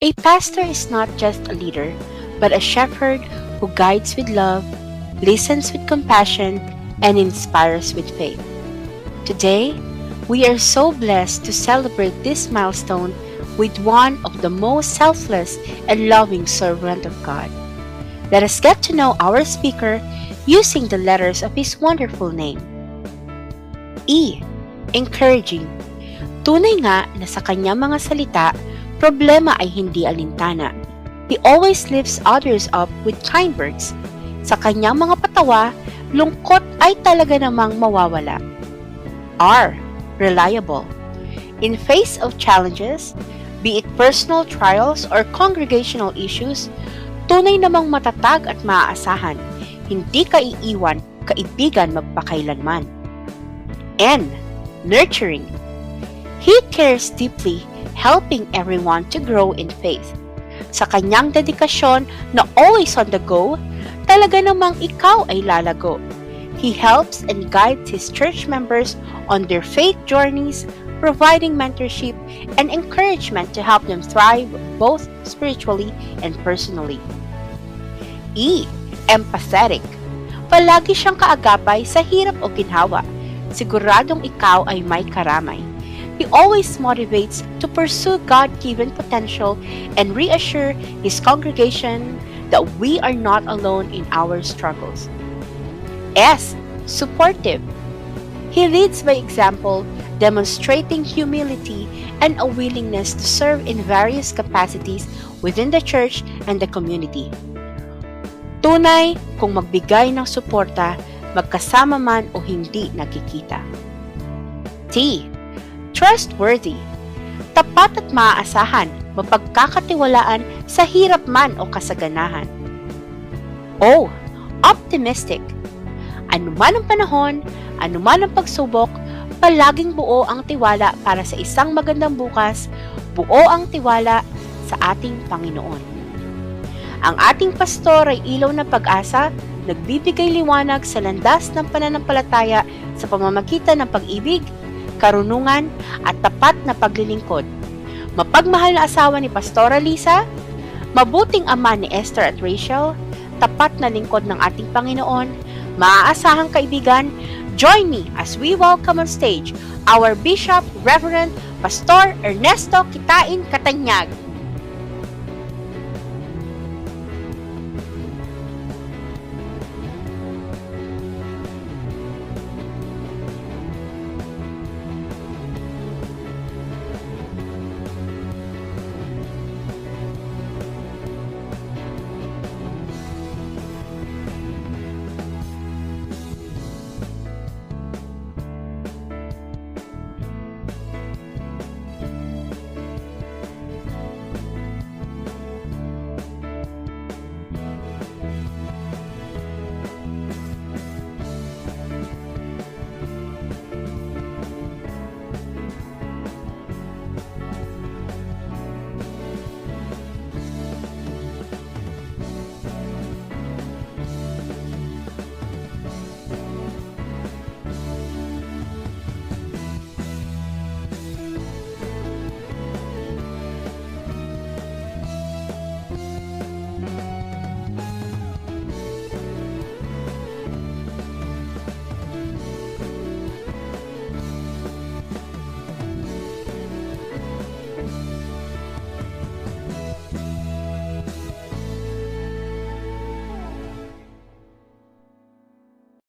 A pastor is not just a leader, but a shepherd who guides with love, listens with compassion, and inspires with faith. Today, we are so blessed to celebrate this milestone with one of the most selfless and loving servant of God. Let us get to know our speaker using the letters of his wonderful name. E. Encouraging. Tunay nga na sa kanyang mga salita, problema ay hindi alintana. He always lifts others up with kind words. Sa kanyang mga patawa, lungkot ay talaga namang mawawala. R. Reliable. In face of challenges, be it personal trials or congregational issues, tunay namang matatag at maaasahan. Hindi ka iiwan, kaibigan magpakailanman. N. Nurturing. He cares deeply, helping everyone to grow in faith. Sa kanyang dedikasyon na always on the go, talaga namang ikaw ay lalago. He helps and guides his church members on their faith journeys, providing mentorship and encouragement to help them thrive both spiritually and personally. E. Empathetic. Palagi siyang kaagapay sa hirap o ginhawa. Siguradong ikaw ay may karamay. He always motivates to pursue God-given potential and reassure his congregation that we are not alone in our struggles. S. Supportive. He leads by example, demonstrating humility and a willingness to serve in various capacities within the church and the community. Tunay kung magbigay ng suporta, magkasama man o hindi nakikita. T. Trustworthy. Tapat at maaasahan, mapagkakatiwalaan sa hirap man o kasaganahan. O. Optimistic. Anuman ang panahon, anuman ang pagsubok, palaging buo ang tiwala para sa isang magandang bukas, buo ang tiwala sa ating Panginoon. Ang ating pastor ay ilaw ng pag-asa, nagbibigay liwanag sa landas ng pananampalataya sa pamamagitan ng pag-ibig, karunungan at tapat na paglilingkod. Mapagmahal na asawa ni Pastora Lisa, mabuting ama ni Esther at Rachel, tapat na lingkod ng ating Panginoon, maaasahang kaibigan, join me as we welcome on stage our Bishop, Reverend Pastor Ernesto Kitain Catanyag.